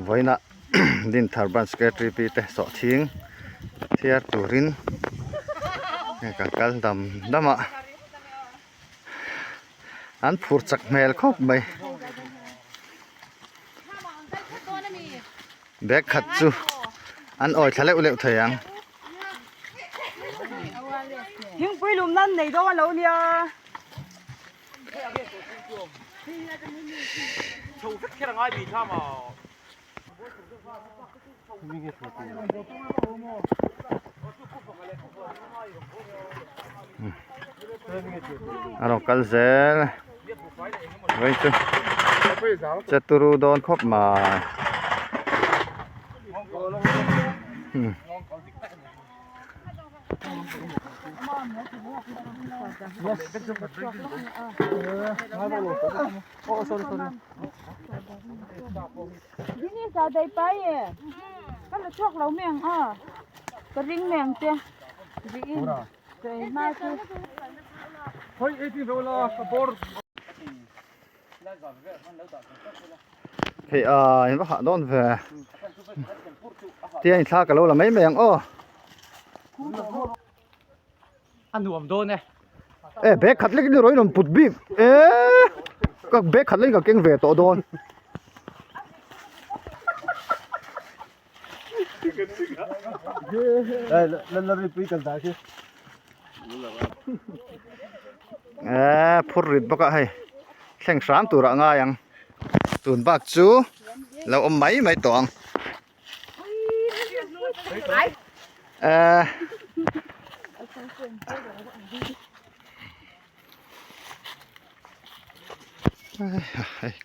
ไว้นะ ดินทาร์บันสเกตรีปีเตสอทิ้งเทียตูรินกังกัลดำอ่ะอันพูดจักเมลครบไปแบกขัดจูอันอ่อยทะเลอุเลอุทยังทิ้งไปลุมนั่นในตัวเราเนี่ยชูสักแค่ง่ายบีท่ามาอันนั้นกัลเซลไว้จูจะตูรูโดนครบมานี่สาวได้ไปก็เราชกเราแมงก็ริงแมงเจ้ริงเจ้มาสิเฮ้ยไอ้ที่เราละกระโปรงเฮ้ยเห็นปะโดนเวที่ไอ้ท่ากะโลละไม่แมงอันหนุ่มโดนไงเบกขัดเล็กนี่ร้อยนมปุดบีบก็เบกขัดเล็กก็เก่งเวตัวโดนแล้วรีบไปกันได้ใช่พูดริดปะก็ให้แข่ง3ตัวง่ายยังตุนบักจูแล้วอมไม่ตอง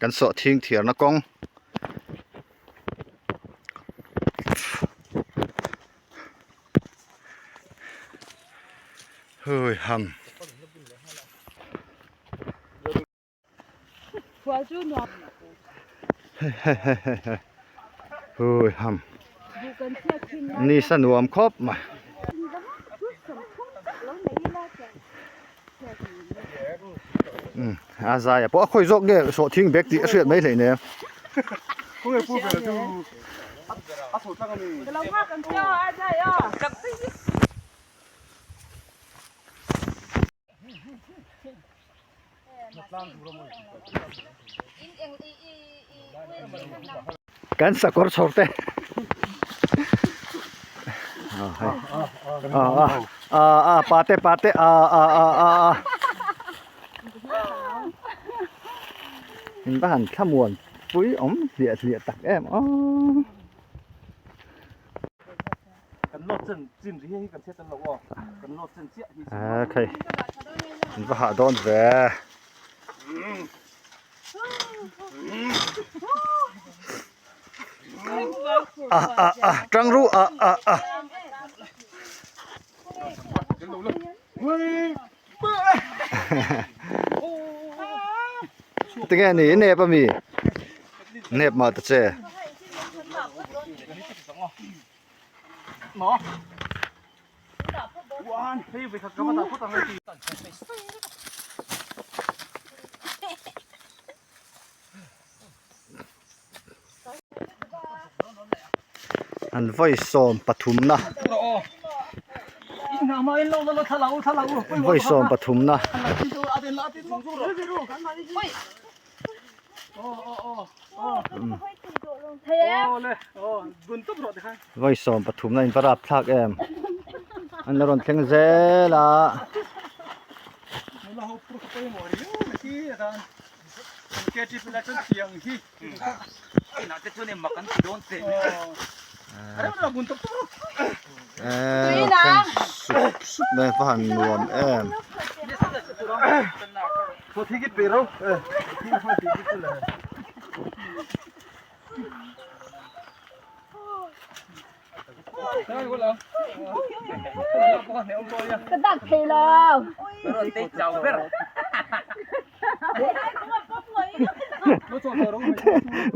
กันสอทิ้งเถียรนะกองเฮ้ยฮัมเฮ้ยฮัมนี่สนวมครบมาอาซายเพราะค่อยจกเนี่ยสอทิ้งเบกติเสียดไม่เลยเนี่ยพวกไอ้พวกแบบดูอาสูตรตั้งนี่เราพากันเจ้าอาจารย์จับสิกันสักคนสอดเต้ปาเต้เห็นบ้านข้ามวนปุ้ยเสียตักกันโลดจิ้มที่ให้กันเช็ดตลอดกันโลดเสียที่โอเคเห็นบ้านโดนแหวจังรู้ตะแกนี่เนปมีเนปมาตะเจหมอวันพี่ไปขับกระบะพูดต่างกันทีอันไฟโซมปฐุมนะไฟโซมปฐุมนะไฟโซมปฐุมนะอินปราบทักอันนั้นรอนแข่งเจล่ะแกที่เป็นอะไรเสียงที่น่าจะช่วยเนี่ยมักกันโดนเตะอะไรมันระบุนตุ๊บสุดในฝันรวมพอที่กิดไปแล้วที่พอที่กิดเลยกระดักเทแล้ว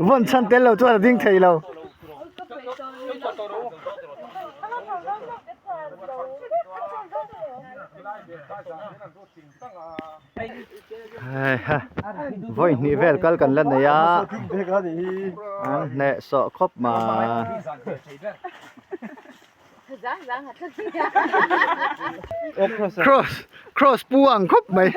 วันฉันเตะเราตัวดิ้งเทเรา Hai ha. Voi ni vel kal kan lan ya. An ne so khop ma. Cross puang khop mai.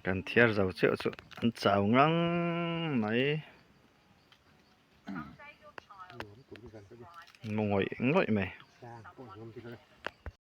Kan thiar zau cheu chu an chau ngang mai ngoi ngoi mai